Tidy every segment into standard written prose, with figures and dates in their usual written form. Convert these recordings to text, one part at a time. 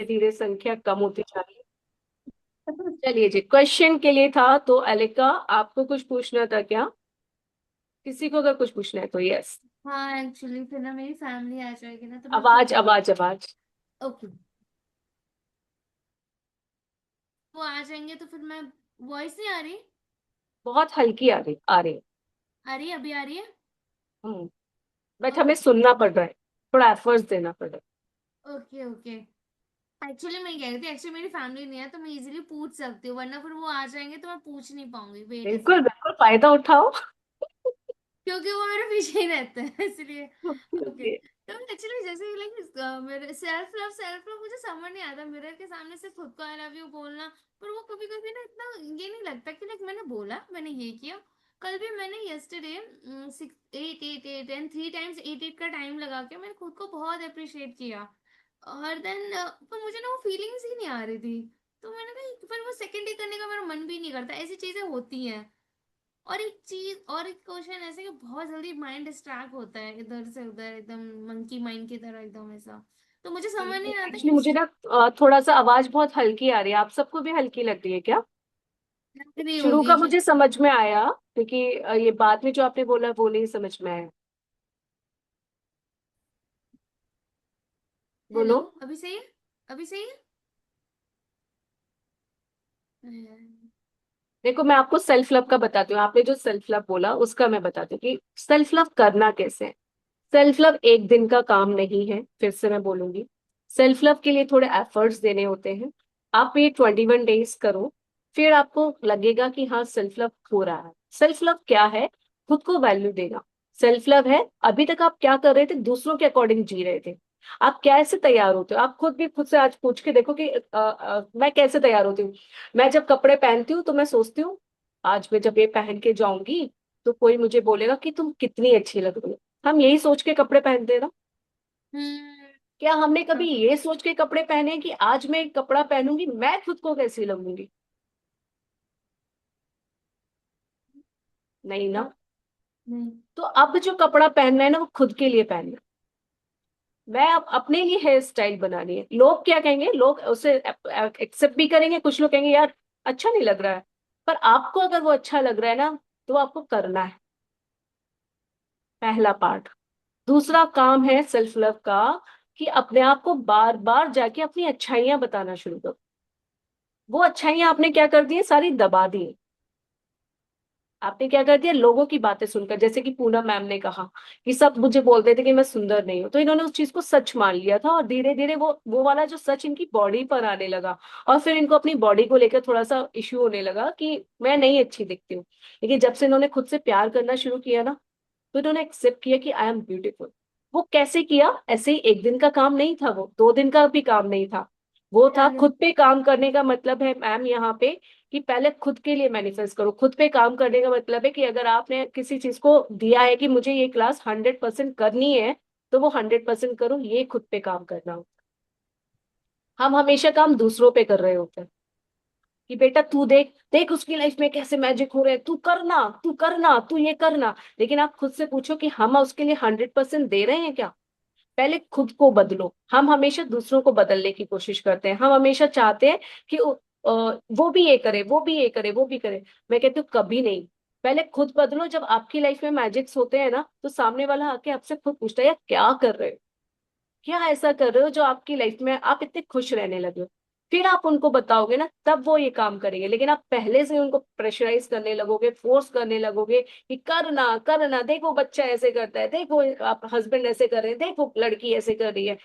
धीरे संख्या कम होती जा रही है। चलिए जी, क्वेश्चन के लिए था तो अलिका, आपको कुछ पूछना था क्या? किसी को अगर कुछ पूछना है तो यस। हाँ एक्चुअली फिर ना मेरी फैमिली आ जाएगी ना, तो मैं फिर आवाज आवाज आवाज। ओके। वो आ जाएंगे तो फिर मैं वॉइस नहीं आ रही। बहुत हल्की आ रही है। आ रही है, अभी आ रही है। हम्म। बट हमें ओके सुनना पड़ रहा है, थोड़ा एफर्ट्स देना पड़ रहा है। Okay okay. एक्चुअली मैं कह रही थी, एक्चुअली मेरी फैमिली नहीं है तो मैं इजीली पूछ सकती हूँ, वरना फिर वो आ जाएंगे तो मैं पूछ नहीं पाऊंगी, वेट बिल्कुल ऐसे। बिल्कुल, फायदा उठाओ। क्योंकि वो मेरे पीछे ही रहते हैं इसलिए। Okay okay. ओके। तो एक्चुअली जैसे लाइक मेरे सेल्फ लव मुझे समझ नहीं आता, मिरर के सामने से खुद को आई लव यू बोलना। पर वो कभी कभी ना इतना ये नहीं लगता कि लाइक मैंने बोला, मैंने ये किया। कल भी मैंने यस्टरडे 6 8 8 8 एंड 3 टाइम्स 8 8 का टाइम लगा के मैंने खुद को बहुत अप्रिशिएट किया। और देन पर मुझे ना वो फीलिंग्स ही नहीं आ रही थी। तो मैंने कहा फिर वो सेकंड डे करने का मेरा मन भी नहीं करता, ऐसी चीजें होती हैं। और एक क्वेश्चन ऐसे कि बहुत जल्दी माइंड डिस्ट्रैक्ट होता है इधर से उधर, एकदम मंकी माइंड की तरह एकदम ऐसा। तो मुझे समझ नहीं आता एक्चुअली कि मुझे ना थोड़ा सा आवाज बहुत हल्की आ रही है, आप सबको भी हल्की लग रही है क्या? लग रही शुरू होगी का फिर। मुझे समझ में आया, क्योंकि ये बाद में जो आपने बोला वो नहीं समझ में आया। हेलो, बोलो। अभी सही है? अभी सही है? देखो, मैं आपको सेल्फ लव का बताती हूँ, आपने जो सेल्फ लव बोला उसका मैं बताती हूँ कि सेल्फ लव करना कैसे है। सेल्फ लव एक दिन का काम नहीं है, फिर से मैं बोलूंगी। सेल्फ लव के लिए थोड़े एफर्ट्स देने होते हैं। आप ये 21 डेज करो, फिर आपको लगेगा कि हाँ, सेल्फ लव हो रहा है। सेल्फ लव क्या है? खुद को वैल्यू देना। सेल्फ लव है, अभी तक आप क्या कर रहे थे, दूसरों के अकॉर्डिंग जी रहे थे। आप कैसे तैयार होते हो, आप खुद भी खुद से आज पूछ के देखो कि मैं कैसे तैयार होती हूँ। मैं जब कपड़े पहनती हूँ तो मैं सोचती हूँ, आज मैं जब ये पहन के जाऊंगी तो कोई मुझे बोलेगा कि तुम कितनी अच्छी लग रही हो। हम यही सोच के कपड़े पहनते हैं ना? हम्म। क्या हमने कभी ये सोच के कपड़े पहने कि आज मैं एक कपड़ा पहनूंगी मैं खुद को कैसी लगूंगी? नहीं ना। नहीं। तो अब जो कपड़ा पहनना है ना, वो खुद के लिए पहनना है। मैं अब अपने लिए हेयर स्टाइल बनानी है। लोग क्या कहेंगे, लोग उसे एक्सेप्ट भी करेंगे, कुछ लोग कहेंगे यार अच्छा नहीं लग रहा है। पर आपको अगर वो अच्छा लग रहा है ना, तो आपको करना है। पहला पार्ट। दूसरा काम है सेल्फ लव का, कि अपने आप को बार बार जाके अपनी अच्छाइयां बताना शुरू करो। वो अच्छाइयां आपने क्या कर दी है, सारी दबा दी है। आपने क्या कर दिया, लोगों की बातें सुनकर, जैसे कि पूनम मैम ने कहा कि सब मुझे बोलते थे कि मैं सुंदर नहीं हूं, तो इन्होंने उस चीज को सच मान लिया था, और धीरे धीरे वो वाला जो सच इनकी बॉडी पर आने लगा। और फिर इनको अपनी बॉडी को लेकर थोड़ा सा इश्यू होने लगा कि मैं नहीं अच्छी दिखती हूँ। लेकिन जब से इन्होंने खुद से प्यार करना शुरू किया ना, तो इन्होंने एक्सेप्ट किया कि आई एम ब्यूटीफुल। वो कैसे किया? ऐसे ही एक दिन का काम नहीं था, वो 2 दिन का भी काम नहीं था। वो था आगे। खुद पे काम करने का मतलब है मैम यहाँ पे, कि पहले खुद के लिए मैनिफेस्ट करो। खुद पे काम करने का मतलब है कि अगर आपने किसी चीज को दिया है कि मुझे ये क्लास 100% करनी है, तो वो 100% करो, ये खुद पे काम करना हो। हम हमेशा काम दूसरों पे कर रहे होते हैं कि बेटा तू देख देख उसकी लाइफ में कैसे मैजिक हो रहे हैं, तू करना तू करना तू ये करना। लेकिन आप खुद से पूछो कि हम उसके लिए 100% दे रहे हैं क्या? पहले खुद को बदलो। हम हमेशा दूसरों को बदलने की कोशिश करते हैं, हम हमेशा चाहते हैं कि वो भी ये करे, वो भी ये करे, वो भी करे। मैं कहती हूँ कभी नहीं। पहले खुद बदलो। जब आपकी लाइफ में मैजिक्स होते हैं ना, तो सामने वाला आके आपसे खुद पूछता है यार क्या कर रहे हो, क्या ऐसा कर रहे हो जो आपकी लाइफ में आप इतने खुश रहने लगे हो। फिर आप उनको बताओगे ना, तब वो ये काम करेंगे। लेकिन आप पहले से उनको प्रेशराइज करने लगोगे, फोर्स करने लगोगे कि करना करना, देखो बच्चा ऐसे करता है, देखो आप हस्बैंड ऐसे कर रहे हैं, देखो लड़की ऐसे कर रही है।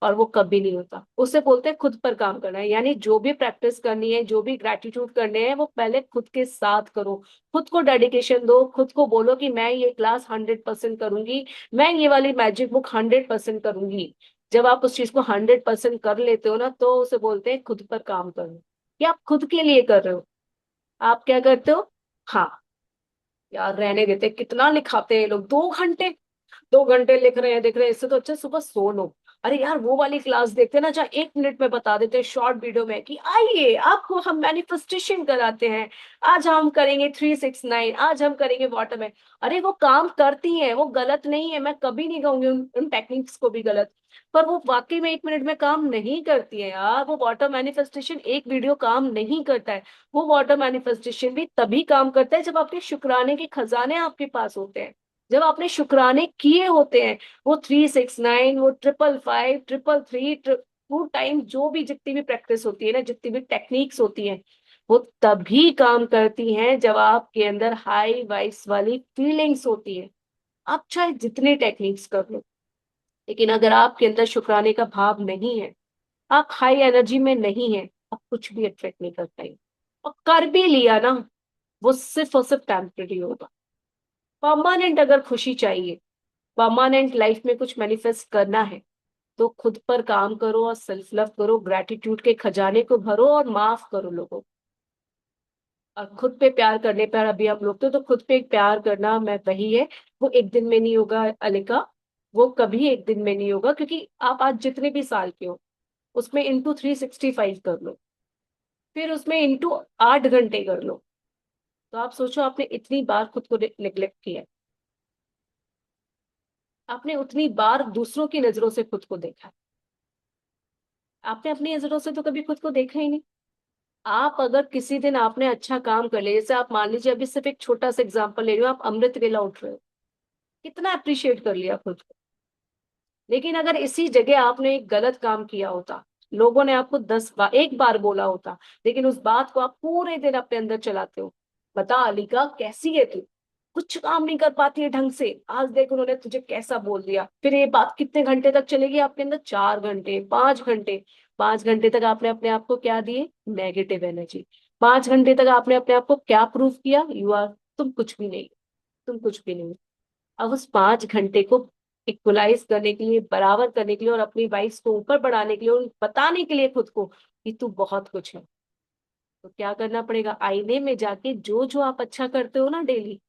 और वो कभी नहीं होता। उसे बोलते हैं खुद पर काम करना है। यानी जो भी प्रैक्टिस करनी है, जो भी ग्रेटिट्यूड करने हैं, वो पहले खुद के साथ करो। खुद को डेडिकेशन दो, खुद को बोलो कि मैं ये क्लास 100% करूंगी, मैं ये वाली मैजिक बुक 100% करूंगी। जब आप उस चीज को 100% कर लेते हो ना, तो उसे बोलते हैं खुद पर काम करो। कि आप खुद के लिए कर रहे हो। आप क्या करते हो? हाँ, यार रहने देते, कितना लिखाते हैं ये लोग, 2 घंटे 2 घंटे लिख रहे हैं, देख रहे हैं, इससे तो अच्छा सुबह सो लो। अरे यार वो वाली क्लास देखते हैं ना, जहाँ 1 मिनट में बता देते हैं शॉर्ट वीडियो में कि आइए आपको हम मैनिफेस्टेशन कराते हैं। आज हम करेंगे 369, आज हम करेंगे वाटर में। अरे वो काम करती हैं, वो गलत नहीं है, मैं कभी नहीं कहूंगी उन टेक्निक्स को भी गलत। पर वो वाकई में 1 मिनट में काम नहीं करती है यार। वो वाटर मैनिफेस्टेशन एक वीडियो काम नहीं करता है। वो वाटर मैनिफेस्टेशन भी तभी काम करता है जब आपके शुक्राने के खजाने आपके पास होते हैं, जब आपने शुक्राने किए होते हैं। वो 369, वो 555, 333, वो टाइम जो भी जितनी भी प्रैक्टिस होती है ना, जितनी भी टेक्निक्स होती हैं, वो तभी काम करती हैं जब आपके अंदर हाई वाइब्स वाली फीलिंग्स होती है। आप चाहे जितने टेक्निक्स कर लो, लेकिन अगर आपके अंदर शुक्राने का भाव नहीं है, आप हाई एनर्जी में नहीं है, आप कुछ भी अट्रैक्ट नहीं कर पाएंगे। और कर भी लिया ना, वो सिर्फ और सिर्फ टेम्पररी होगा। परमानेंट अगर खुशी चाहिए, परमानेंट लाइफ में कुछ मैनिफेस्ट करना है, तो खुद पर काम करो और सेल्फ लव करो, ग्रेटिट्यूड के खजाने को भरो और माफ करो लोगों को। और खुद पे प्यार करने पर अभी हम लोग तो खुद पे प्यार करना मैं वही है। वो एक दिन में नहीं होगा अलिका, वो कभी एक दिन में नहीं होगा, क्योंकि आप आज जितने भी साल के हो, उसमें इंटू 365 कर लो, फिर उसमें इंटू 8 घंटे कर लो। तो आप सोचो, आपने इतनी बार खुद को निग्लेक्ट किया है, आपने उतनी बार दूसरों की नजरों से खुद को देखा है, आपने अपनी नजरों से तो कभी खुद को देखा ही नहीं। आप अगर किसी दिन आपने अच्छा काम कर लिया, जैसे आप मान लीजिए, अभी सिर्फ एक छोटा सा एग्जांपल ले रही हूँ, आप अमृत वेला उठ रहे हो, कितना अप्रिशिएट कर लिया खुद को। लेकिन अगर इसी जगह आपने एक गलत काम किया होता, लोगों ने आपको 10 बार, एक बार बोला होता, लेकिन उस बात को आप पूरे दिन अपने अंदर चलाते हो, बता अलीका कैसी है तू, कुछ काम नहीं कर पाती है ढंग से, आज देख उन्होंने तुझे कैसा बोल दिया। फिर ये बात कितने घंटे तक चलेगी आपके अंदर? 4 घंटे, 5 घंटे। 5 घंटे तक आपने अपने आप को क्या दिए? Negative energy. 5 घंटे तक आपने अपने आप को क्या प्रूव किया? यू आर, तुम कुछ भी नहीं, तुम कुछ भी नहीं। अब उस 5 घंटे को इक्वलाइज करने के लिए, बराबर करने के लिए, और अपनी वाइफ को ऊपर बढ़ाने के लिए, और बताने के लिए खुद को कि तू बहुत कुछ है, तो क्या करना पड़ेगा? आईने में जाके जो जो आप अच्छा करते हो ना डेली,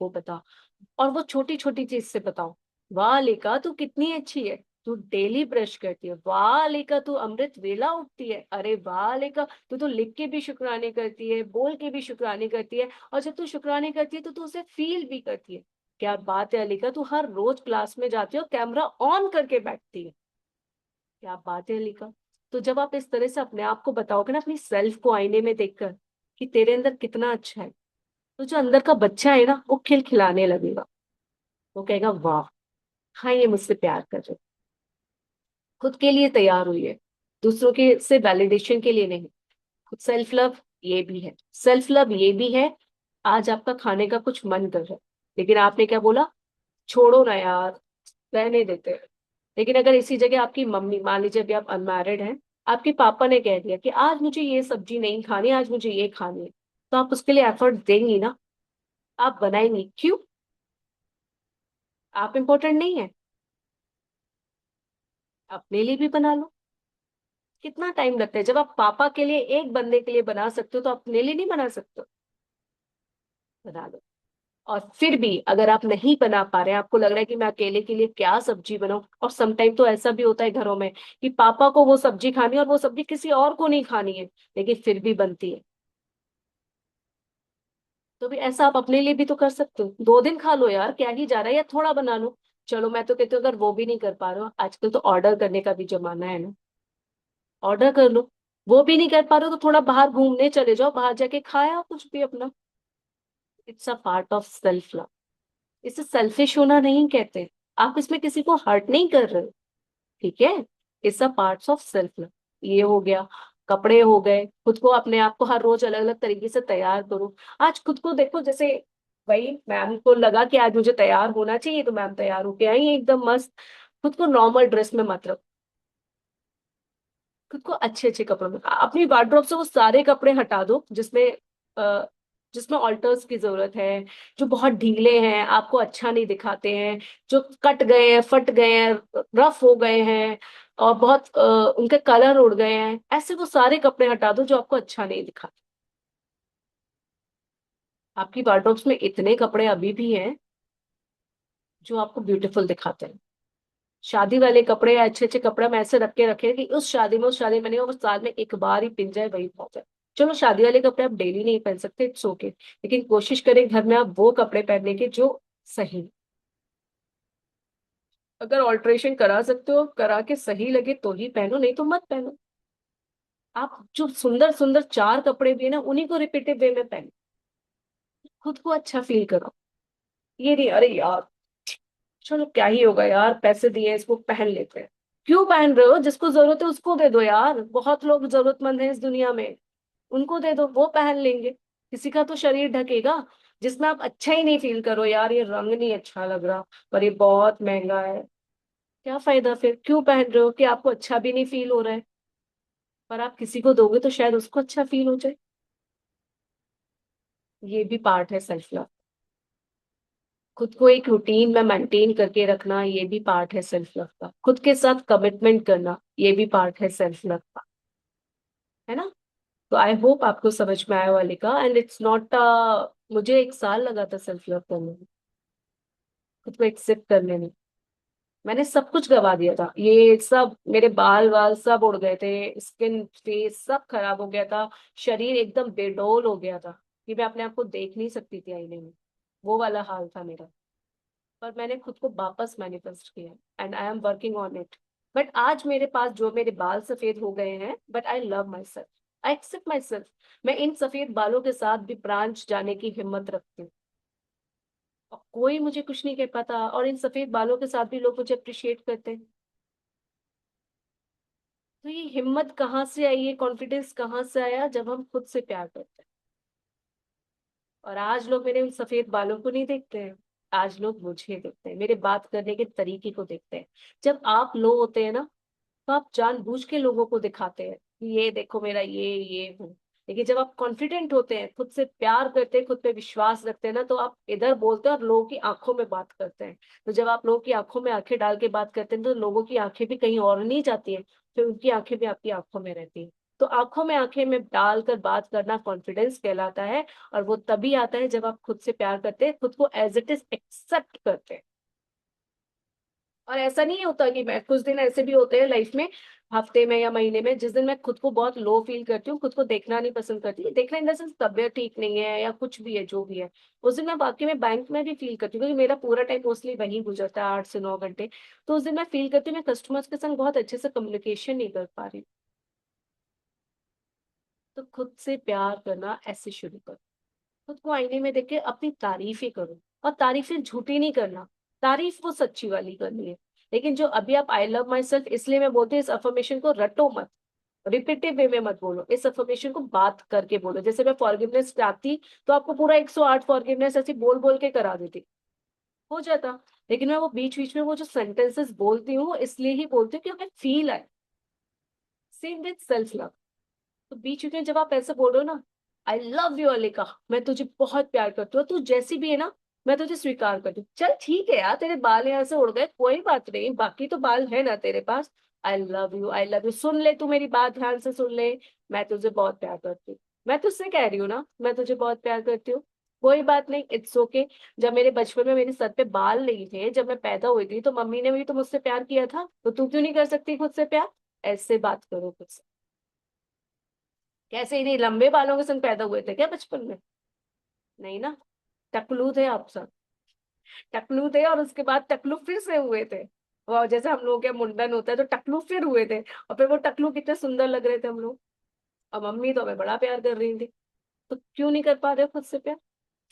वो बताओ। और वो छोटी छोटी चीज से बताओ। वाह लेका तू कितनी अच्छी है, तू डेली ब्रश करती है। वाह लेका तू अमृत वेला उठती है। अरे वाह लेका तू तो लिख के भी शुक्राने करती है, बोल के भी शुक्राने करती है, और जब तू शुक्राने करती है तो तू उसे फील भी करती है। क्या बात है अलिका, तू हर रोज क्लास में जाती हो, कैमरा ऑन करके बैठती है। क्या बात है अलिका। तो जब आप इस तरह से अपने आप को बताओगे ना, अपनी सेल्फ को आईने में देखकर, कि तेरे अंदर कितना अच्छा है, तो जो अंदर का बच्चा है ना, वो खिलखिलाने लगेगा। वो कहेगा वाह, हाँ ये मुझसे प्यार कर रहे, खुद के लिए तैयार हुई है, दूसरों के से वैलिडेशन के लिए नहीं। खुद सेल्फ लव ये भी है, सेल्फ लव ये भी है। आज आपका खाने का कुछ मन कर रहा है, लेकिन आपने क्या बोला? छोड़ो ना यार, रहने देते हैं। लेकिन अगर इसी जगह आपकी मम्मी, मान लीजिए अभी आप अनमैरिड हैं, आपके पापा ने कह दिया कि आज मुझे ये सब्जी नहीं खानी, आज मुझे ये खानी है, तो आप उसके लिए एफर्ट देंगी ना? आप बनाएंगी क्यों? आप इम्पोर्टेंट नहीं है? अपने लिए भी बना लो। कितना टाइम लगता है? जब आप पापा के लिए, एक बंदे के लिए बना सकते हो, तो अपने लिए नहीं बना सकते हो? बना लो। और फिर भी अगर आप नहीं बना पा रहे हैं, आपको लग रहा है कि मैं अकेले के लिए क्या सब्जी बनाऊं, और समटाइम तो ऐसा भी होता है घरों में कि पापा को वो सब्जी खानी है और वो सब्जी किसी और को नहीं खानी है, लेकिन फिर भी बनती है, तो भी ऐसा आप अपने लिए भी तो कर सकते हो। 2 दिन खा लो यार, क्या ही जा रहा है, या थोड़ा बना लो। चलो मैं तो कहती हूँ, अगर वो भी नहीं कर पा रहे हो, आजकल तो ऑर्डर करने का भी जमाना है ना, ऑर्डर कर लो। वो भी नहीं कर पा रहे हो, तो थोड़ा बाहर घूमने चले जाओ, बाहर जाके खाया कुछ भी अपना। It's a part of self love. इसे सेल्फिश होना नहीं कहते। आप इसमें किसी को हर्ट नहीं कर रहे हो, ठीक है? It's a parts of self love. ये हो गया। कपड़े हो गए, खुद को, अपने आप को हर रोज अलग अलग तरीके से तैयार करो। आज खुद को देखो, जैसे भाई मैम को लगा कि आज मुझे तैयार होना चाहिए, तो मैम तैयार होके आई एकदम मस्त। खुद को नॉर्मल ड्रेस में मत रखो, खुद को अच्छे अच्छे कपड़ों में। अपनी वार्डरोब से वो सारे कपड़े हटा दो जिसमें अ, जिसमें ऑल्टर्स की जरूरत है, जो बहुत ढीले हैं, आपको अच्छा नहीं दिखाते हैं, जो कट गए हैं, फट गए हैं, रफ हो गए हैं, और बहुत उनके कलर उड़ गए हैं, ऐसे वो सारे कपड़े हटा दो जो आपको अच्छा नहीं दिखाते। आपकी वार्डरोब्स में इतने कपड़े अभी भी हैं जो आपको ब्यूटीफुल दिखाते हैं। शादी वाले कपड़े या अच्छे अच्छे कपड़े हम ऐसे रख के रखे कि उस शादी में, उस शादी में नहीं, वो साल में एक बार ही पिन जाए, वही बहुत है। चलो शादी वाले कपड़े आप डेली नहीं पहन सकते, इट्स ओके, लेकिन कोशिश करें घर में आप वो कपड़े पहनने के जो सही। अगर ऑल्ट्रेशन करा सकते हो, करा के सही लगे तो ही पहनो, नहीं तो मत पहनो। आप जो सुंदर सुंदर चार कपड़े भी है ना, उन्हीं को रिपीटेड वे में पहनो, खुद को अच्छा फील करो। ये नहीं अरे यार चलो क्या ही होगा यार, पैसे दिए इसको पहन लेते हैं। क्यों पहन रहे हो? जिसको जरूरत है उसको दे दो यार, बहुत लोग जरूरतमंद हैं इस दुनिया में, उनको दे दो, वो पहन लेंगे। किसी का तो शरीर ढकेगा जिसमें आप अच्छा ही नहीं फील करो, यार ये रंग नहीं अच्छा लग रहा, पर ये बहुत महंगा है। क्या फायदा फिर? क्यों पहन रहे हो कि आपको अच्छा भी नहीं फील हो रहा है? पर आप किसी को दोगे तो शायद उसको अच्छा फील हो जाए। ये भी पार्ट है सेल्फ लव। खुद को एक रूटीन में मेंटेन करके रखना, ये भी पार्ट है सेल्फ लव का। खुद के साथ कमिटमेंट करना, ये भी पार्ट है सेल्फ लव का, है ना? तो आई होप आपको समझ में आया वाले का। एंड इट्स नॉट मुझे 1 साल लगा था सेल्फ लव करने में, खुद को एक्सेप्ट करने में। मैंने सब कुछ गवा दिया था, ये सब मेरे बाल वाल सब उड़ गए थे, स्किन फेस सब खराब हो गया था, शरीर एकदम बेडोल हो गया था कि मैं अपने आप को देख नहीं सकती थी आईने में। वो वाला हाल था मेरा। पर मैंने खुद को वापस मैनिफेस्ट किया, and I am working on it. But आज मेरे पास जो मेरे बाल सफेद हो गए हैं, but I love myself, I accept myself. मैं इन सफेद बालों के साथ भी ब्रांच जाने की हिम्मत रखती हूँ, और कोई मुझे कुछ नहीं कह पाता, और इन सफेद बालों के साथ भी लोग मुझे अप्रिशिएट करते हैं। तो ये हिम्मत कहाँ से आई, ये कॉन्फिडेंस कहाँ से आया? जब हम खुद से प्यार करते हैं। और आज लोग मेरे उन सफेद बालों को नहीं देखते हैं, आज लोग मुझे देखते हैं, मेरे बात करने के तरीके को देखते हैं। जब आप लो होते हैं ना, तो आप जानबूझ के लोगों को दिखाते हैं कि ये देखो मेरा ये हूँ। लेकिन जब आप कॉन्फिडेंट होते हैं, खुद से प्यार करते हैं, खुद पे विश्वास रखते हैं ना, तो आप इधर बोलते हैं और लोगों की आंखों में बात करते हैं। तो जब आप लोगों की आंखों में आंखें डाल के बात करते हैं, तो लोगों की आंखें भी कहीं और नहीं जाती है, फिर उनकी आंखें भी आपकी आंखों में रहती है। तो आंखों में आंखें में डालकर बात करना कॉन्फिडेंस कहलाता है। और वो तभी आता है जब आप खुद से प्यार करते हैं, खुद को एज इट इज एक्सेप्ट करते हैं। और ऐसा नहीं होता कि मैं, कुछ दिन ऐसे भी होते हैं लाइफ में, हफ्ते में या महीने में, जिस दिन मैं खुद को बहुत लो फील करती हूँ, खुद को देखना नहीं पसंद करती, देखना इन द सेंस तबियत ठीक नहीं है या कुछ भी है जो भी है, उस दिन मैं वाकई में बैंक में भी फील करती हूँ, क्योंकि मेरा पूरा टाइम मोस्टली वहीं गुजरता है, 8 से 9 घंटे। तो उस दिन मैं फील करती हूँ मैं कस्टमर्स के संग बहुत अच्छे से कम्युनिकेशन नहीं कर पा रही। तो खुद से प्यार करना ऐसे शुरू करो, खुद को आईने में देख के अपनी तारीफें करो। और तारीफें झूठी नहीं करना, तारीफ वो सच्ची वाली करनी है। लेकिन जो अभी आप आई लव माई सेल्फ, इसलिए मैं बोलती हूँ इस अफर्मेशन को रटो मत, रिपीटिव वे में मत बोलो, इस अफर्मेशन को बात करके बोलो। जैसे मैं फॉरगिवनेस चाहती, तो आपको पूरा 108 फॉरगिवनेस ऐसी बोल बोल के करा देती, हो जाता। लेकिन मैं वो बीच बीच में वो जो सेंटेंसेस बोलती हूँ, इसलिए ही बोलती हूँ कि हमें फील आए। Same with self love. तो बीच में जब आप ऐसे बोल रहे हो ना, आई लव यू अलिका, मैं तुझे बहुत प्यार करती हूँ, तू जैसी भी है ना, मैं तुझे स्वीकार करती हूँ। चल ठीक है यार, तेरे बाल यहाँ से उड़ गए, कोई बात नहीं, बाकी तो बाल है ना तेरे पास। I love you, I love you, सुन ले तू मेरी बात ध्यान से सुन ले, मैं तुझे बहुत प्यार करती हूँ। मैं तुझसे कह रही हूँ ना, मैं तुझे बहुत प्यार करती हूँ। कोई बात नहीं, इट्स ओके। जब मेरे बचपन में मेरे सर पे बाल नहीं थे, जब मैं पैदा हुई थी, तो मम्मी ने भी तो मुझसे प्यार किया था, तो तू क्यों नहीं कर सकती खुद से प्यार? ऐसे बात करो खुद से। कैसे, इन्हीं लंबे बालों के संग पैदा हुए थे क्या बचपन में? नहीं ना, टकलू थे आप सब, टकलू थे, और उसके बाद टकलू फिर से हुए थे। और जैसे हम लोगों के मुंडन होता है तो टकलू फिर हुए थे, और फिर वो टकलू कितने सुंदर लग रहे थे हम लोग। और मम्मी तो हमें बड़ा प्यार कर रही थी। तो क्यों नहीं कर पा रहे हो खुद से प्यार?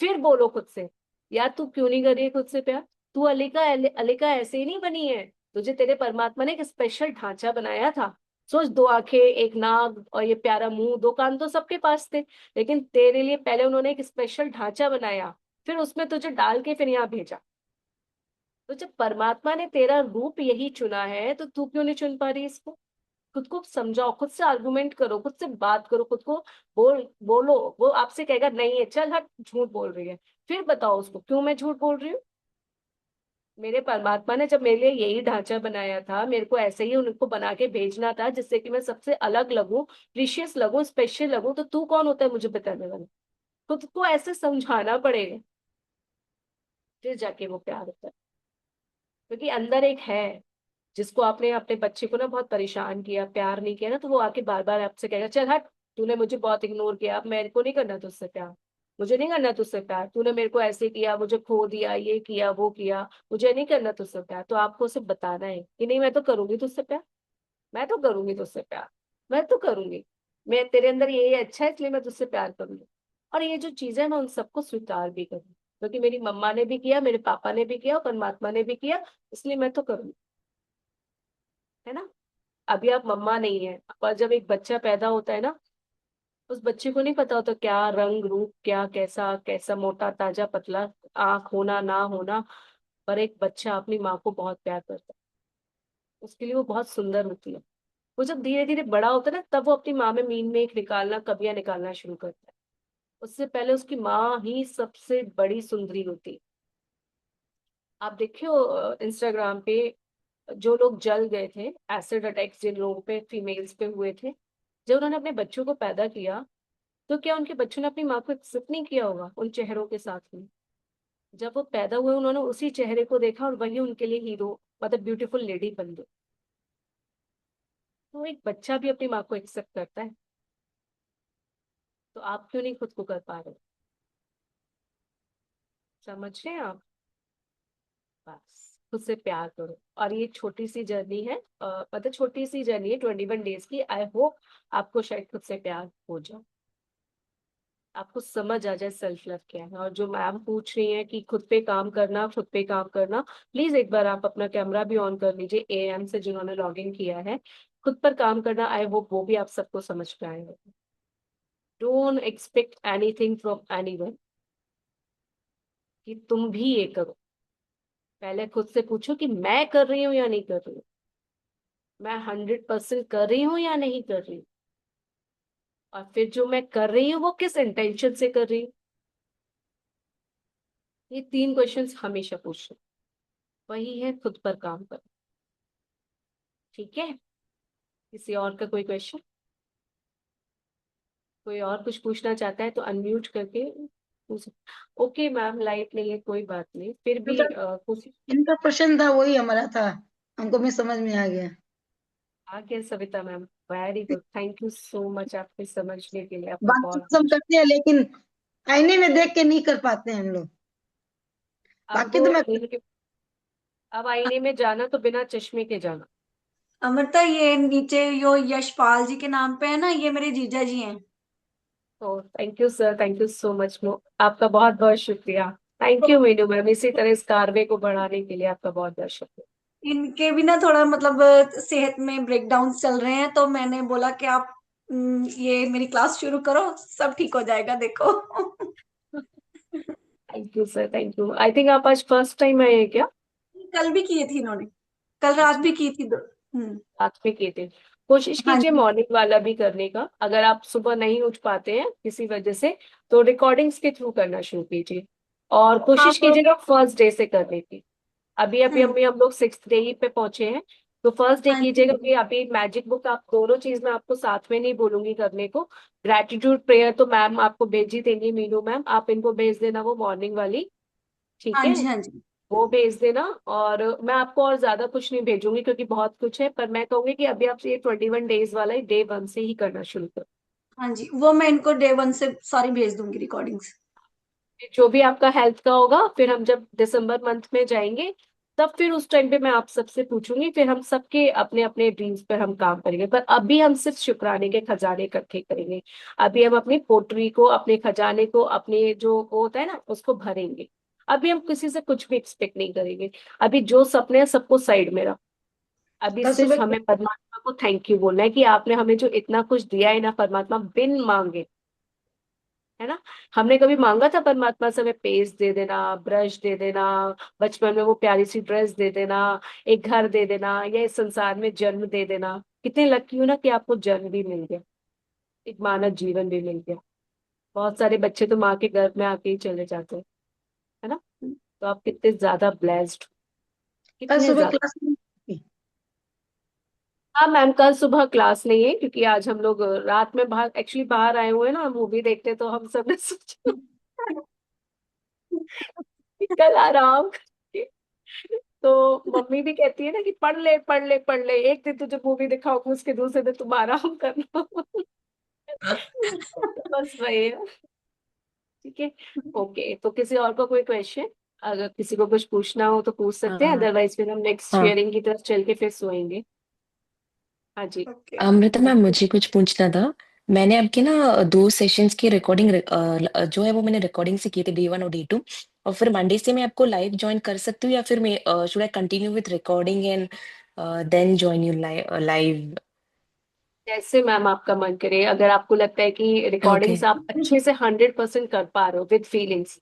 फिर बोलो खुद से, यार तू क्यों नहीं कर रही है खुद से प्यार? तू अलिका अलिका ऐसे ही नहीं बनी है, तुझे तेरे परमात्मा ने एक स्पेशल ढांचा बनाया था। सोच, 2 आंखें, एक नाक, और ये प्यारा मुंह, 2 कान तो सबके पास थे, लेकिन तेरे लिए पहले उन्होंने एक स्पेशल ढांचा बनाया, फिर उसमें तुझे डाल के फिर यहाँ भेजा। तो जब परमात्मा ने तेरा रूप यही चुना है, तो तू क्यों नहीं चुन पा रही इसको? खुद को समझाओ, खुद से आर्गुमेंट करो, खुद से बात करो, खुद को बोलो। वो आपसे कहेगा नहीं है, चल हट झूठ बोल रही है, फिर बताओ उसको क्यों मैं झूठ बोल रही हूँ। मेरे परमात्मा ने जब मेरे लिए यही ढांचा बनाया था, मेरे को ऐसे ही उनको बना के भेजना था, जिससे कि मैं सबसे अलग लगूं, प्रीशियस लगूं, स्पेशल लगूं। तो तू कौन होता है मुझे बताने वाला? खुद को ऐसे समझाना पड़ेगा, फिर जाके वो प्यार होता है। क्योंकि अंदर एक है, जिसको आपने अपने बच्चे को ना बहुत परेशान किया, प्यार नहीं किया ना, तो वो आके बार बार आपसे कहेगा चल हट, तूने मुझे बहुत इग्नोर किया, अब मेरे को नहीं करना तुझसे प्यार। मुझे नहीं करना तुझसे प्यार, तूने मेरे को ऐसे किया, मुझे खो दिया, ये किया वो किया, मुझे नहीं करना तुझसे प्यार। तो आपको सिर्फ बताना है कि नहीं मैं तो करूंगी तुझसे प्यार, मैं तो करूंगी तुझसे प्यार, मैं तो करूंगी, मैं तेरे अंदर ये अच्छा है इसलिए मैं तुझसे प्यार करूंगी। और ये जो चीजें मैं उन सबको स्वीकार भी करूँ, क्योंकि मेरी मम्मा ने भी किया, मेरे पापा ने भी किया और परमात्मा ने भी किया, इसलिए मैं तो करूंगी। है ना। अभी आप मम्मा नहीं है, पर जब एक बच्चा पैदा होता है ना, उस बच्चे को नहीं पता होता क्या रंग रूप, क्या कैसा कैसा, मोटा ताजा पतला, आंख होना ना होना, पर एक बच्चा अपनी माँ को बहुत प्यार करता है, उसके लिए वो बहुत सुंदर होती है। वो जब धीरे धीरे बड़ा होता है ना, तब वो अपनी माँ में मीन में एक निकालना, कबियां निकालना शुरू करता है। उससे पहले उसकी माँ ही सबसे बड़ी सुंदरी होती है। आप देखियो इंस्टाग्राम पे जो लोग जल गए थे, एसिड अटैक्स जिन लोगों पे, फीमेल्स पे हुए थे, जब उन्होंने अपने बच्चों को पैदा किया, तो क्या उनके बच्चों ने अपनी माँ को एक्सेप्ट नहीं किया होगा उन चेहरों के साथ में। जब वो पैदा हुए उन्होंने उसी चेहरे को देखा और वही उनके लिए हीरो, मतलब ब्यूटीफुल लेडी बन गई। तो एक बच्चा भी अपनी माँ को एक्सेप्ट करता है, तो आप क्यों नहीं खुद को कर पा रहे। समझ रहे हैं आप। बस खुद से प्यार करो, और ये छोटी सी जर्नी है, मतलब छोटी सी जर्नी है 21 डेज की। आई होप आपको शायद खुद से प्यार हो जाए, आपको समझ आ जाए सेल्फ लव क्या है। और जो मैम पूछ रही हैं कि खुद पे काम करना, खुद पे काम करना, प्लीज एक बार आप अपना कैमरा भी ऑन कर लीजिए, एएम से जिन्होंने लॉग इन किया है। खुद पर काम करना, आई होप वो भी आप सबको समझ में आएगा। Don't expect anything from anyone, कि तुम भी ये करो। पहले खुद से पूछो कि मैं कर रही हूँ या नहीं कर रही हूँ, मैं 100% कर रही हूँ या नहीं कर रही हूँ, और फिर जो मैं कर रही हूँ वो किस इंटेंशन से कर रही हूँ। ये 3 क्वेश्चंस हमेशा पूछो, वही है खुद पर काम कर। ठीक है। किसी और का कोई क्वेश्चन, कोई और कुछ पूछना चाहता है तो अनम्यूट करके पूछ। ओके मैम, लाइट नहीं है कोई बात नहीं, फिर भी इनका कोशिश। इनका प्रश्न था वही हमारा था, हमको भी समझ में आ गया। आ गया Savita ma'am, very good, thank you so much आपके समझने के लिए, आपका बातचीत बहुत तो हम बहुत करते हैं लेकिन आईने में देख के नहीं कर पाते हैं हम लोग। अब बाकी तो मैं इनके, अब आईने में जाना तो बिना चश्मे के जाना। अमृता, ये नीचे यो यशपाल जी के नाम पे है ना, ये मेरे जीजा जी हैं। तो thank you sir, thank you so much, आपका बहुत बहुत शुक्रिया। थैंक यू मीनू मैम, इसी तरह इस कारवे को बढ़ाने के लिए आपका बहुत बहुत शुक्रिया। इनके भी ना थोड़ा मतलब सेहत में ब्रेकडाउन चल रहे हैं, तो मैंने बोला कि आप ये मेरी क्लास शुरू करो, सब ठीक हो जाएगा देखो। Thank you sir, thank you. I think आप आज फर्स्ट टाइम आए हैं क्या। कल भी की थी इन्होंने, कल रात अच्छा, भी की थी रात में किए थे। कोशिश हाँ कीजिए जी। मॉर्निंग वाला भी करने का, अगर आप सुबह नहीं उठ पाते हैं किसी वजह से, तो रिकॉर्डिंग्स के थ्रू करना शुरू कीजिए, और हाँ कोशिश वो कीजिएगा फर्स्ट डे से करने की। अभी अभी हम्म, हम लोग 6th डे ही पे पहुंचे हैं, तो फर्स्ट डे हाँ कीजिएगा। जी। कि अभी मैजिक बुक, आप दोनों चीज मैं आपको साथ में नहीं बोलूंगी करने को। ग्रेटिट्यूड प्रेयर तो मैम आपको भेज ही देंगी, मीनू मैम आप इनको भेज देना वो मॉर्निंग वाली। ठीक हाँ है, जी। हाँ जी। वो भेज देना। और मैं आपको और ज्यादा कुछ नहीं भेजूंगी क्योंकि बहुत कुछ है, पर मैं कहूंगी कि अभी आप ये 21 डेज वाला ही डे 1 से ही करना शुरू करो। हाँ जी, वो मैं इनको डे 1 से सारी भेज दूंगी रिकॉर्डिंग्स। जो भी आपका हेल्थ का होगा, फिर हम जब दिसंबर मंथ में जाएंगे, तब फिर उस टाइम पे मैं आप सबसे पूछूंगी, फिर हम सबके अपने अपने ड्रीम्स पर हम काम करेंगे। पर अभी हम सिर्फ शुक्राने के खजाने इकट्ठे करेंगे। अभी हम अपनी पोट्री को, अपने खजाने को, अपने जो वो होता है ना उसको भरेंगे। अभी हम किसी से कुछ भी एक्सपेक्ट नहीं करेंगे। अभी जो सपने हैं सबको साइड में रख, अभी कल सिर्फ सुबह हमें परमात्मा को थैंक यू बोलना है कि आपने हमें जो इतना कुछ दिया है ना परमात्मा, बिन मांगे। है ना। हमने कभी मांगा था परमात्मा से हमें पेस्ट दे देना, ब्रश दे देना, बचपन में वो प्यारी सी ड्रेस दे देना, एक घर दे देना, या इस संसार में जन्म दे देना। कितने लकी हो ना कि आपको जन्म भी मिल गया, एक मानव जीवन भी मिल गया। बहुत सारे बच्चे तो माँ के गर्भ में आके ही चले जाते हैं। है ना। तो आप कितने ज्यादा ब्लेस्ड, कल कितने सुबह ज्यादा। क्लास में थी। हाँ मैम, कल सुबह क्लास नहीं है क्योंकि आज हम लोग रात में बाहर, एक्चुअली बाहर आए हुए हैं ना मूवी देखते, तो हम सब ने सोचा कि कल आराम करेंगे। तो मम्मी भी कहती है ना कि पढ़ ले पढ़ ले पढ़ ले, एक दिन तुझे मूवी दिखाऊंगी उसके दूसरे दिन तुम आराम करना। तो बस वही है। ठीक है। ओके, तो किसी और को कोई क्वेश्चन, अगर किसी को कुछ पूछना हो तो पूछ सकते हैं, हाँ अदरवाइज फिर हम नेक्स्ट हाँ। शेयरिंग की तरफ चल के फिर सोएंगे। हाँ जी। ओके। अमृता मैम, मुझे कुछ पूछना था। मैंने आपके ना 2 सेशंस की रिकॉर्डिंग जो है वो मैंने रिकॉर्डिंग से किए थे, डे 1 और डे 2। और फिर मंडे से मैं आपको लाइव ज्वाइन कर सकती हूँ, या फिर मैं should I continue with recording and then join you live? जैसे मैम आपका मन करे, अगर आपको लगता है कि ओके रिकॉर्डिंग्स आप अच्छे से 100% कर पा रहे हो विद फीलिंग्स,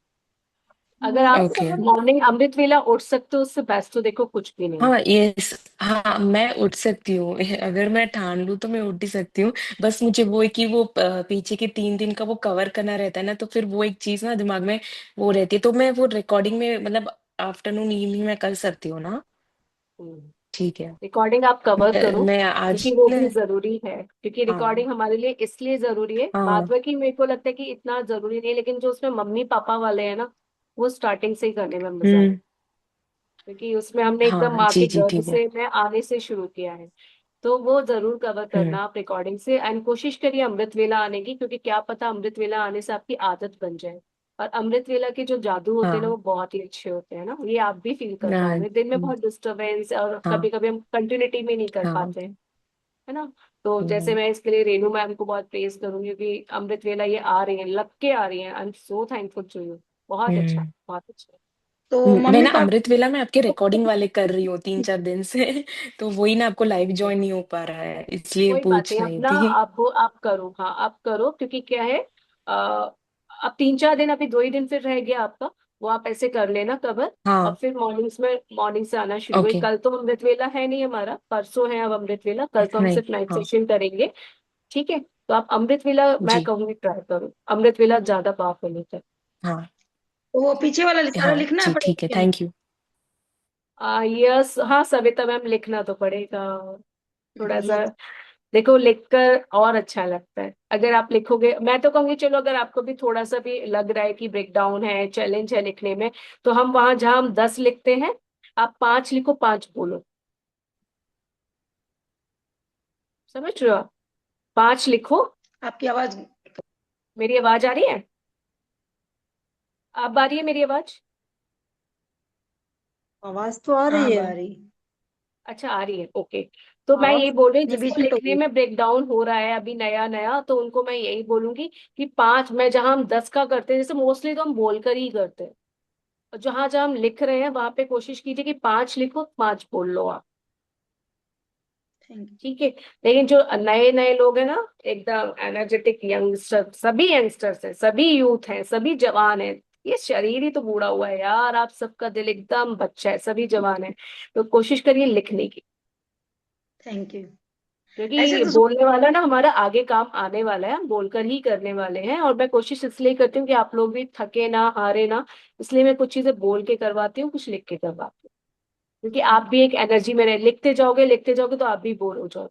अगर आप ओके। मॉर्निंग अमृत वेला उठ सकते हो, उससे बेस्ट तो देखो कुछ भी नहीं। हाँ यस, हाँ मैं उठ सकती हूँ। अगर मैं ठान लूँ तो मैं उठ ही सकती हूँ। बस मुझे वो है कि वो पीछे के 3 दिन का वो कवर करना रहता है ना, तो फिर वो एक चीज ना दिमाग में वो रहती है। तो मैं वो रिकॉर्डिंग में मतलब आफ्टरनून इवनिंग में कर सकती हूँ ना? ठीक है। रिकॉर्डिंग आप कवर करो, मैं आज क्योंकि वो ना। भी जरूरी है, क्योंकि हाँ रिकॉर्डिंग हमारे लिए इसलिए जरूरी है, बाद हाँ। बाकी मेरे को लगता है कि इतना जरूरी नहीं है, लेकिन जो उसमें मम्मी पापा वाले हैं ना, वो स्टार्टिंग से ही करने में मजा है, हम्म। क्योंकि उसमें हमने एकदम हाँ माँ जी के जी गर्भ ठीक है। से मैं आने से शुरू किया है। तो वो जरूर कवर हम्म। करना आप रिकॉर्डिंग से, एंड कोशिश करिए अमृत वेला आने की, क्योंकि क्या पता अमृत वेला आने से आपकी आदत बन जाए। और अमृत वेला के जो जादू होते हैं ना, वो हाँ बहुत ही अच्छे होते हैं ना, ये आप भी फील कर हाँ पाओगे। दिन में बहुत डिस्टरबेंस, और कभी हाँ कभी हम कंटिन्यूटी में नहीं कर हाँ। पाते हैं, है ना। तो जैसे हम्म मैं इसके लिए रेनू मैम को बहुत प्रेज करूंगी कि अमृत वेला ये आ रही है, लग के आ रही है, I am so thankful to you. बहुत अच्छा, हम्म। बहुत अच्छा। तो मैं मम्मी ना पापा अमृत वेला में आपके रिकॉर्डिंग वाले कर रही हूँ 3 4 दिन से। तो वही ना, आपको लाइव ज्वाइन नहीं हो पा रहा है, इसलिए कोई बात पूछ नहीं, रही अपना थी। आप करो, हाँ आप करो, क्योंकि क्या है, अब 3 4 दिन, अभी 2 ही दिन फिर रह गया आपका, वो आप ऐसे कर लेना कवर। और हाँ फिर मॉर्निंग्स में, मॉर्निंग से आना शुरू हुई, ओके। कल तो अमृत वेला है नहीं हमारा, परसों है अब अमृत वेला, कल तो हम नहीं। सिर्फ नाइट हाँ सेशन करेंगे। ठीक है, तो आप अमृत वेला, मैं जी। कहूंगी ट्राई करो, अमृत वेला ज्यादा पावरफुल होता है। हाँ तो वो पीछे वाला सारा हाँ लिखना जी ठीक है, पड़ेगा क्या? Thank you. यस, हाँ सविता मैम, लिखना तो पड़ेगा थोड़ा सा। ये देखो, लिखकर और अच्छा लगता है अगर आप लिखोगे। मैं तो कहूंगी चलो, अगर आपको भी थोड़ा सा भी लग रहा है कि ब्रेक डाउन है, चैलेंज है लिखने में, तो हम वहां जहां हम 10 लिखते हैं, आप 5 लिखो, 5 बोलो। समझ रहे हो आप? 5 लिखो। आपकी आवाज मेरी आवाज आ रही है? अब आ रही है मेरी आवाज? आवाज तो आ हाँ रही है। बारी अच्छा, आ रही है, ओके। तो मैं आवाज यही बोल रही हूँ, ये जिसको बीच में लिखने टोक में ब्रेक डाउन हो रहा है अभी नया नया, तो उनको मैं यही बोलूंगी कि 5, मैं जहां हम 10 का करते हैं, जैसे मोस्टली तो हम बोलकर ही करते हैं, और जहां जहां हम लिख रहे हैं वहां पे कोशिश कीजिए कि 5 लिखो, 5 बोल लो आप। Thank you. ठीक है। लेकिन जो नए नए लोग हैं ना, एकदम एनर्जेटिक यंगस्टर, सभी यंगस्टर्स हैं, सभी यूथ हैं, सभी जवान हैं, ये शरीर ही तो बूढ़ा हुआ है यार, आप सबका दिल एकदम बच्चा है, सभी जवान है। तो कोशिश करिए लिखने की, थैंक यू। ऐसे क्योंकि तो बोलने वाला ना हमारा आगे काम आने वाला है, हम बोलकर ही करने वाले हैं। और मैं कोशिश इसलिए करती हूँ कि आप लोग भी थके ना, हारे ना, इसलिए मैं कुछ चीजें बोल के करवाती हूँ, कुछ लिख के करवाती हूँ, क्योंकि आप भी एक एनर्जी में रहे, लिखते जाओगे तो आप भी बोर हो जाओ,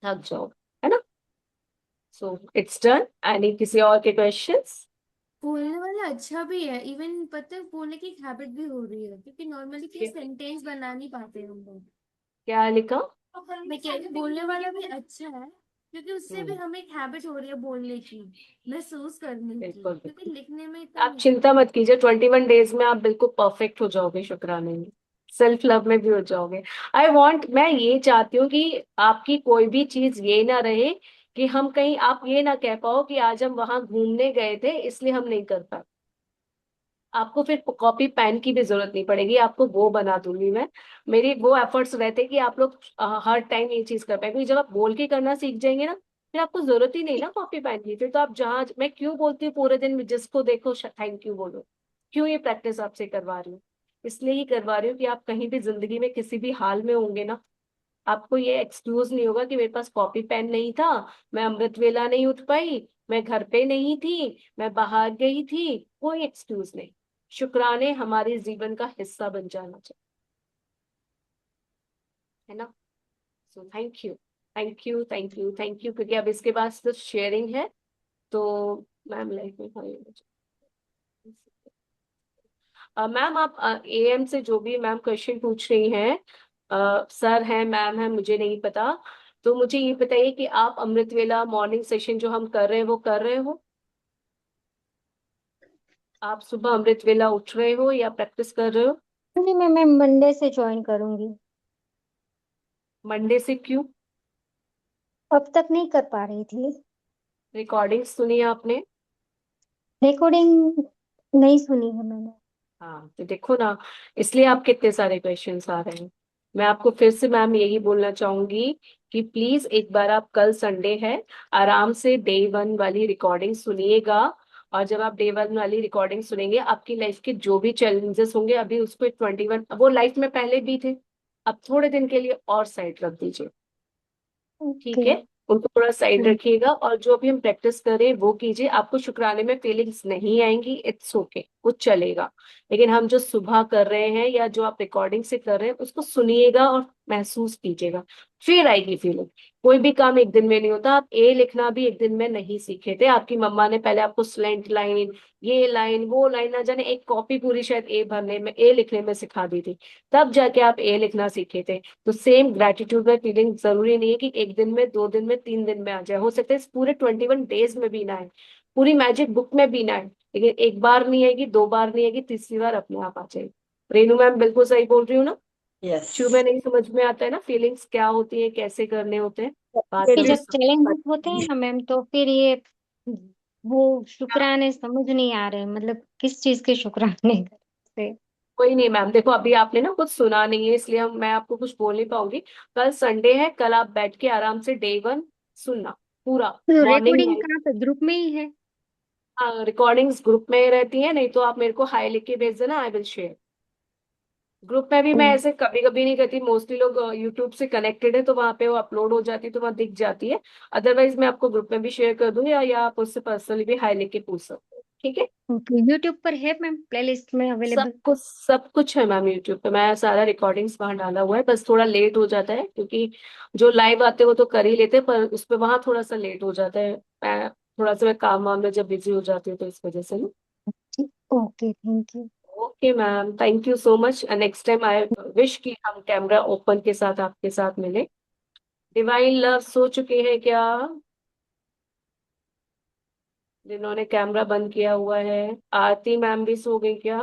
थक जाओ, है ना। So it's done. एनी किसी और के क्वेश्चंस? बोलने वाला अच्छा भी है, इवन पता है बोलने की हैबिट भी हो रही है, क्योंकि नॉर्मली क्या सेंटेंस बना नहीं पाते हम लोग। क्या लिखा? मैं कह रही हूँ, बोलने वाला भी अच्छा है, क्योंकि उससे भी हम्म, हमें एक हैबिट हो रही है बोलने की, महसूस करने की, बिल्कुल क्योंकि बिल्कुल। लिखने में इतना आप चिंता मत कीजिए, 21 डेज में आप बिल्कुल परफेक्ट हो जाओगे, शुक्राने में, सेल्फ लव में भी हो जाओगे। मैं ये चाहती हूँ कि आपकी कोई भी चीज ये ना रहे कि हम कहीं, आप ये ना कह पाओ कि आज हम वहां घूमने गए थे इसलिए हम नहीं कर पाए। आपको फिर कॉपी पेन की भी जरूरत नहीं पड़ेगी, आपको वो बना दूंगी मैं। मेरी वो एफर्ट्स रहते कि आप लोग हर टाइम ये चीज कर पाए, क्योंकि जब आप बोल के करना सीख जाएंगे ना, फिर आपको जरूरत ही नहीं ना कॉपी पेन की। फिर तो आप जहाँ, मैं क्यों बोलती हूँ पूरे दिन में जिसको देखो थैंक यू बोलो, क्यों ये प्रैक्टिस आपसे करवा रही हूँ? इसलिए ही करवा रही हूँ कि आप कहीं भी जिंदगी में किसी भी हाल में होंगे ना, आपको ये एक्सक्यूज नहीं होगा कि मेरे पास कॉपी पेन नहीं था, मैं अमृत वेला नहीं उठ पाई, मैं घर पे नहीं थी, मैं बाहर गई थी, कोई एक्सक्यूज नहीं। शुक्राने हमारे जीवन का हिस्सा बन जाना चाहिए, है ना। So thank you, thank you, thank you, thank you, क्योंकि अब इसके बाद सिर्फ शेयरिंग है। तो मैम लाइफ में मैम, आप एएम से जो भी मैम क्वेश्चन पूछ रही हैं, सर हैं, मैम है, मुझे नहीं पता। तो मुझे ये बताइए कि आप अमृत वेला मॉर्निंग सेशन जो हम कर रहे हैं वो कर रहे हो? आप सुबह अमृत वेला उठ रहे हो या प्रैक्टिस कर रहे हो? नहीं, मैं मंडे से ज्वाइन करूंगी। मंडे से क्यों? अब तक नहीं कर पा रही थी। रिकॉर्डिंग सुनी आपने? रिकॉर्डिंग नहीं सुनी है मैंने। हाँ तो देखो ना, इसलिए आपके इतने सारे क्वेश्चंस आ रहे हैं। मैं आपको फिर से मैम यही बोलना चाहूंगी कि प्लीज एक बार आप, कल संडे है, आराम से डे 1 वाली रिकॉर्डिंग सुनिएगा। और जब आप डे 1 वाली रिकॉर्डिंग सुनेंगे, आपकी लाइफ के जो भी चैलेंजेस होंगे, अभी उसको 21, वो लाइफ में पहले भी थे, अब थोड़े दिन के लिए और साइड रख दीजिए। ओके। ठीक है, उनको थोड़ा साइड रखिएगा और जो भी हम प्रैक्टिस करें वो कीजिए। आपको शुक्राने में फीलिंग्स नहीं आएंगी, इट्स ओके, कुछ चलेगा। लेकिन हम जो सुबह कर रहे हैं या जो आप रिकॉर्डिंग से कर रहे हैं, उसको सुनिएगा और महसूस कीजिएगा, फिर आएगी फीलिंग। कोई भी काम एक दिन में नहीं होता। आप ए लिखना भी एक दिन में नहीं सीखे थे, आपकी मम्मा ने पहले आपको स्लेंट लाइन, ये लाइन, वो लाइन, ना जाने एक कॉपी पूरी शायद ए भरने में, ए लिखने में सिखा दी थी, तब जाके आप ए लिखना सीखे थे। तो सेम ग्रेटिट्यूड में फीलिंग जरूरी नहीं है कि एक दिन में, 2 दिन में, 3 दिन में आ जाए। हो सकता है इस पूरे 21 डेज में भी ना आए, पूरी मैजिक बुक में भी ना आए, लेकिन एक बार नहीं आएगी, 2 बार नहीं आएगी, तीसरी बार अपने आप आ जाएगी। रेनू मैम बिल्कुल सही बोल रही हूँ ना? यस। शुरू में नहीं समझ में आता है ना फीलिंग्स क्या होती है, कैसे करने होते हैं, बाद कि में जब सब चैलेंजेस होते हैं ना मैम, तो फिर ये वो शुक्राने समझ नहीं आ रहे, मतलब किस चीज के शुक्राने करते। कोई नहीं मैम, देखो अभी आपने ना कुछ सुना नहीं है, इसलिए मैं आपको कुछ बोल नहीं पाऊंगी। कल संडे है, कल आप बैठ के आराम से डे 1 सुनना पूरा, तो मॉर्निंग रिकॉर्डिंग नाइट। कहाँ पे, ग्रुप में ही है? रिकॉर्डिंग्स ग्रुप में रहती है, नहीं तो आप मेरे को हाई लिख के भेज देना, आई विल शेयर। ग्रुप में भी मैं ऐसे कभी कभी नहीं करती, मोस्टली लोग यूट्यूब से कनेक्टेड है तो वहां पे वो अपलोड हो जाती है, तो वहां दिख जाती है। अदरवाइज मैं आपको ग्रुप में भी शेयर कर दूंगी, या आप उससे पर्सनली भी हाई लिख के पूछ सकते हो। ठीक है? ओके, यूट्यूब पर है मैम, प्लेलिस्ट में सब अवेलेबल? कुछ, सब कुछ है मैम यूट्यूब पे, मैं सारा रिकॉर्डिंग्स वहां डाला हुआ है। बस थोड़ा लेट हो जाता है क्योंकि जो लाइव आते हैं वो तो कर ही लेते हैं, पर उस पे वहां थोड़ा सा लेट हो जाता है। मैं काम वाम में जब बिजी हो जाती हूँ तो इस वजह से ना। Okay, thank you. Okay ma'am, thank you so much. Next time I wish कि हम कैमरा ओपन के साथ आपके साथ मिले। डिवाइन लव सो चुके हैं क्या? जिन्होंने कैमरा बंद किया हुआ है, आरती मैम भी सो गई क्या?